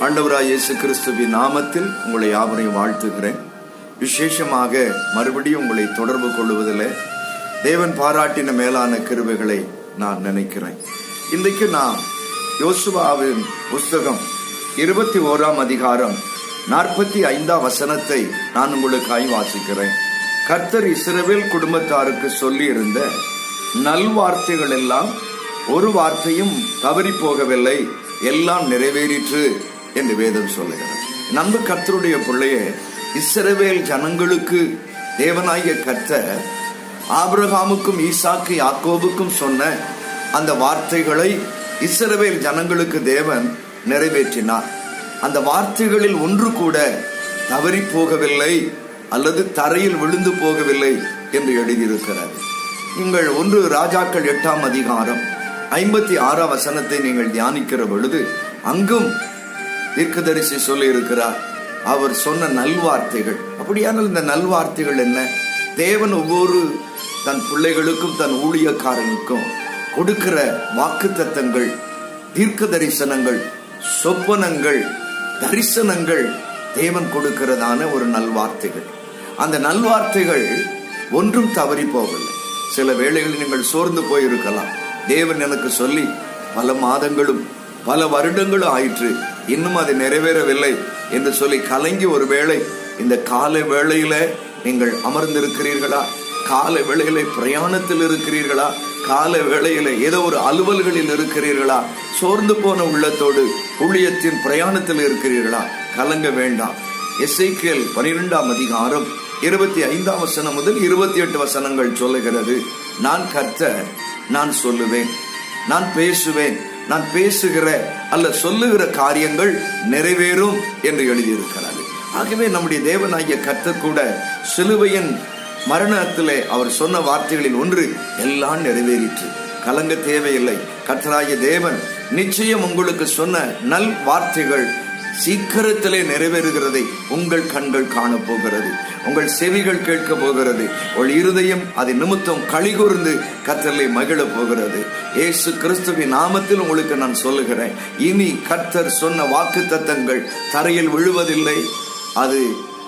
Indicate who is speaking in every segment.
Speaker 1: ஆண்டவராய் இயேசு கிறிஸ்துவின் நாமத்தில் உங்களை யாவரையும் வாழ்த்துகிறேன். விசேஷமாக மறுபடியும் உங்களை தொடர்பு கொள்வதில் தேவன் பாராட்டின மேலான கிருபைகளை நான் நினைக்கிறேன். இன்றைக்கு நான் யோசுவாவின் புஸ்தகம் 21ஆம் அதிகாரம் 45ஆம் வசனத்தை நான் உங்களுக்காய் வாசிக்கிறேன். கர்த்தர் இஸ்ரவேல் குடும்பத்தாருக்கு சொல்லி இருந்த நல்வார்த்தைகள் எல்லாம் ஒரு வார்த்தையும் தவறி போகவில்லை, எல்லாம் நிறைவேறிற்று என்று வேதம் சொல்லுகிறது. நம்ப கர்த்தருடைய பிள்ளையே, இஸ்ரவேல் ஜனங்களுக்கு தேவனாகிய கர்த்தர் ஆபிரகாமுக்கும் ஈசாக்கு யாக்கோபுக்கும் சொன்ன அந்த வார்த்தைகளை இஸ்ரவேல் ஜனங்களுக்கு தேவன் நிறைவேற்றினார். அந்த வார்த்தைகளில் ஒன்று கூட தவறி போகவில்லை அல்லது தரையில் விழுந்து போகவில்லை என்று எழுதியிருக்கிறது. நீங்கள் 1 ராஜாக்கள் 8ஆம் அதிகாரம் 56ஆம் வசனத்தை நீங்கள் தியானிக்கிற பொழுது அங்கும் தீர்க்கதரிசி சொல்லி இருக்கிறார். அவர் சொன்ன நல்வார்த்தைகள். அப்படியானால் இந்த நல்வார்த்தைகள் என்ன? தேவன் ஒவ்வொரு தன் பிள்ளைகளுக்கும் தன் ஊழியக்காரனுக்கும் கொடுக்கிற வாக்கு தத்தங்கள், தீர்க்க தரிசனங்கள், சொப்பனங்கள், தரிசனங்கள் தேவன் கொடுக்கிறதான ஒரு நல்வார்த்தைகள். அந்த நல்வார்த்தைகள் ஒன்றும் தவறி போகவில்லை. சில வேளைகளில் நீங்கள் சோர்ந்து போயிருக்கலாம். தேவன் எனக்கு சொல்லி பல மாதங்களும் பல வருடங்களும் ஆயிற்று, இன்னும் அது நிறைவேறவில்லை என்று சொல்லி கலங்கி ஒரு வேளை இந்த கால வேளையில நீங்கள் அமர்ந்திருக்கிறீர்களா? கால வேளையில பிரயாணத்தில் இருக்கிறீர்களா? கால வேளையில ஏதோ ஒரு அலுவல்களில் இருக்கிறீர்களா? சோர்ந்து போன உள்ளத்தோடு ஊழியத்தின் பிரயாணத்தில் இருக்கிறீர்களா? கலங்க வேண்டாம். எசேக்கியேல் 12ஆம் அதிகாரம் 25ஆம் வசனம் முதல் 28 வசனங்கள் சொல்லுகிறது. நான் கர்த்தர், நான் சொல்லுவேன், நான் பேசுவேன், நான் பேசுகிற அல்ல சொல்லுகிற காரியங்கள் நிறைவேறும் என்று எழுதியிருக்கிறார். ஆகவே நம்முடைய தேவனாகிய கர்த்தர் கூட சிலுவையின் மரணத்திலே அவர் சொன்ன வார்த்தைகளில் ஒன்று எல்லாம் நிறைவேறிற்று. கலங்க தேவையில்லை. கர்த்தராகிய தேவன் நிச்சயம் உங்களுக்கு சொன்ன நல் வார்த்தைகள் சீக்கிரத்திலே நிறைவேறுகிறதை உங்கள் கண்கள் காண போகிறது, உங்கள் செவிகள் கேட்க போகிறது, உங்கள் இருதயம் அதை நிமித்தம் களிகூர்ந்து கர்த்தரை மகிழ போகிறது. இயேசு கிறிஸ்துவின் நாமத்தில் உங்களுக்கு நான் சொல்லுகிறேன், இனி கர்த்தர் சொன்ன வாக்கு தத்தங்கள் தரையில் விழுவதில்லை, அது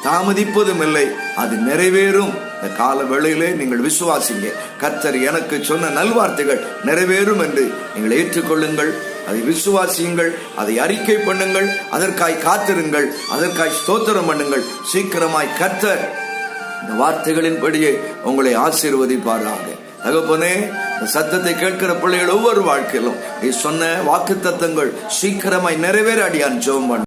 Speaker 1: தாமதிப்பதும் இல்லை, அது நிறைவேறும். இந்த கால வேளையிலே நீங்கள் விசுவாசிங்க. கர்த்தர் எனக்கு சொன்ன நல்வார்த்தைகள் நிறைவேறும் என்று நீங்கள் ஏற்றுக்கொள்ளுங்கள், அதை விசுவாசியுங்கள், அதை அறிக்கை பண்ணுங்கள், அதற்காய் காத்திருங்கள், அதற்காய் ஸ்தோத்திரம் பண்ணுங்கள். சீக்கிரமாய் கர்த்தர் இந்த வார்த்தைகளின்படியே உங்களை ஆசீர்வதிப்பாராக. தகப்பனே, இந்த சத்தத்தை கேட்கிற பிள்ளைகள் ஒவ்வொரு வாழ்க்கையிலும் நீ சொன்ன வாக்கு தத்தங்கள் சீக்கிரமாய் நிறைவேற அடியான் ஜெபம் பண்ண